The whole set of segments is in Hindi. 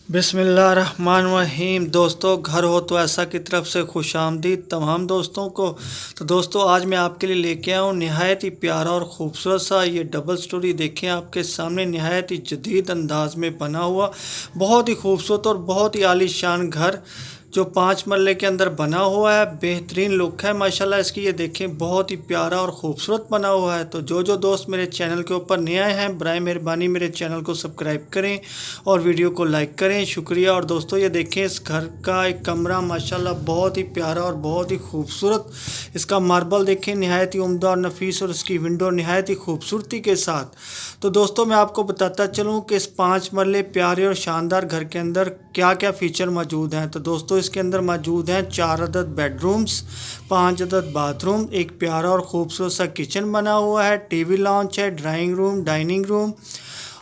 बिस्मिल्लाहिर्रहमानिर्रहीम। दोस्तों, घर हो तो ऐसा की तरफ से खुशामदीद तमाम दोस्तों को। तो दोस्तों, आज मैं आपके लिए लेके आया हूँ नहायत ही प्यारा और ख़ूबसूरत सा ये डबल स्टोरी। देखें आपके सामने नहायत ही जदीद अंदाज में बना हुआ बहुत ही खूबसूरत और बहुत ही आलीशान घर जो 5 मरले के अंदर बना हुआ है। बेहतरीन लुक है माशाल्लाह इसकी। ये देखें बहुत ही प्यारा और ख़ूबसूरत बना हुआ है। तो जो दोस्त मेरे चैनल के ऊपर नए आए हैं, बराए मेहरबानी मेरे चैनल को सब्सक्राइब करें और वीडियो को लाइक करें, शुक्रिया। और दोस्तों, ये देखें इस घर का एक कमरा माशाल्लाह बहुत ही प्यारा और बहुत ही खूबसूरत। इसका मार्बल देखें नहायत ही उम्दा और नफीस, और इसकी विंडो नहायत ही खूबसूरती के साथ। तो दोस्तों, मैं आपको बताता चलूँ कि इस 5 मरले प्यारे और शानदार घर के अंदर क्या क्या फ़ीचर मौजूद हैं। तो दोस्तों, इसके अंदर मौजूद हैं 4 अदद बेडरूम्स, 5 अदद बाथरूम, एक प्यारा और ख़ूबसूरत सा किचन बना हुआ है, टीवी लॉन्च है, drawing room, dining room,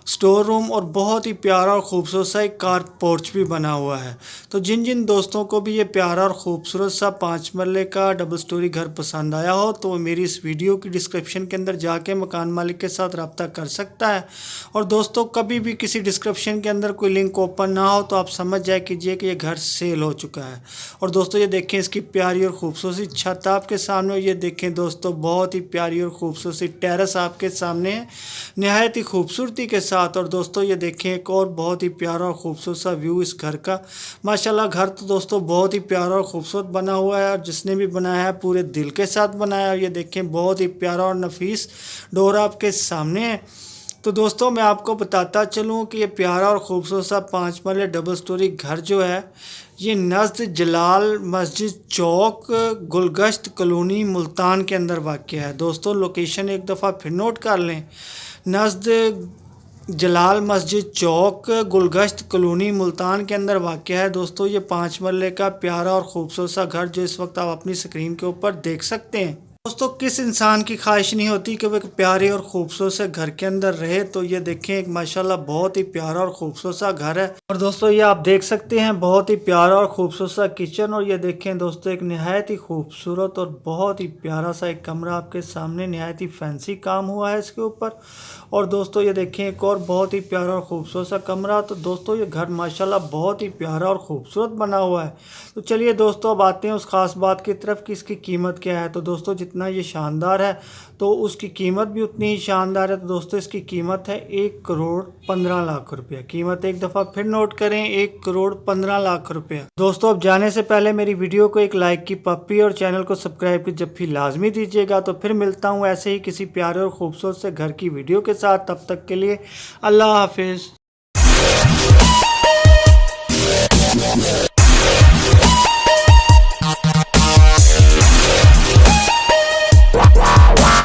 store room और बहुत ही प्यारा और ख़ूबसूरत सा एक कार पोर्च भी बना हुआ है। तो जिन जिन दोस्तों को भी ये प्यारा और ख़ूबसूरत सा 5 मरले का डबल स्टोरी घर पसंद आया हो तो मेरी इस वीडियो की डिस्क्रिप्शन के अंदर जाके मकान मालिक के साथ रब्ता कर सकता है। और दोस्तों, कभी भी किसी डिस्क्रिप्शन के अंदर कोई लिंक ओपन ना हो तो आप समझ जाए कीजिए कि ये घर सेल हो चुका है। और दोस्तों, ये देखें इसकी प्यारी और ख़ूबसूरत सी छत आपके सामने। ये देखें दोस्तों, बहुत ही प्यारी और ख़ूबसूरत सी टेरेस आपके सामने है नहायत ही खूबसूरती के साथ। और दोस्तों, ये देखें एक और बहुत ही प्यारा और ख़ूबसूरत सा व्यू इस घर का माशाल्लाह। घर तो दोस्तों बहुत ही प्यारा और ख़ूबसूरत बना हुआ है और जिसने भी बनाया है पूरे दिल के साथ बनाया है। ये देखें बहुत ही प्यारा और नफीस डोर आपके सामने है। तो दोस्तों, मैं आपको बताता चलूँ कि ये प्यारा और ख़ूबसूरत सा 5 मरले डबल स्टोरी घर जो है ये नज़द जलाल मस्जिद चौक, गुलगश्त कॉलोनी, मुल्तान के अंदर वाक़ है। दोस्तों, लोकेशन एक दफ़ा फिर नोट कर लें। नज़द जलाल मस्जिद चौक, गुलगश्त कॉलोनी, मुल्तान के अंदर वाक़ है। दोस्तों, ये 5 मरले का प्यारा और ख़ूबसूरत सा घर जो इस वक्त आप अपनी स्क्रीन के ऊपर देख सकते हैं। दोस्तों, किस इंसान की ख्वाहिश नहीं होती कि वो एक प्यारे और ख़ूबसूरत से घर के अंदर रहे। तो ये देखें एक माशाल्लाह बहुत ही प्यारा और ख़ूबसूरत सा घर है। और दोस्तों, ये आप देख सकते हैं बहुत ही प्यारा और ख़ूबसूरत सा किचन। और ये देखें दोस्तों, एक नहायत ही खूबसूरत और बहुत ही प्यारा सा एक कमरा आपके सामने, नहायत ही फैंसी काम हुआ है इसके ऊपर। और दोस्तों, ये देखें एक और बहुत ही प्यारा और ख़ूबसूरत सा कमरा। तो दोस्तों, ये घर माशाल्लाह बहुत ही प्यारा और ख़ूबसूरत बना हुआ है। तो चलिए दोस्तों, अब आते हैं उस ख़ास बात की तरफ कि इसकी कीमत क्या है। तो दोस्तों, जितना ये शानदार है तो उसकी कीमत भी उतनी ही शानदार है। तो दोस्तों, इसकी कीमत है 1,15,00,000 रुपया। कीमत एक दफ़ा फिर नोट करें, 1,15,00,000 रुपया। दोस्तों, अब जाने से पहले मेरी वीडियो को एक लाइक की पप्पी और चैनल को सब्सक्राइब की जप्फी लाजमी दीजिएगा। तो फिर मिलता हूँ ऐसे ही किसी प्यारे और ख़ूबसूरत से घर की वीडियो के साथ। तब तक के लिए अल्लाह हाफिज़।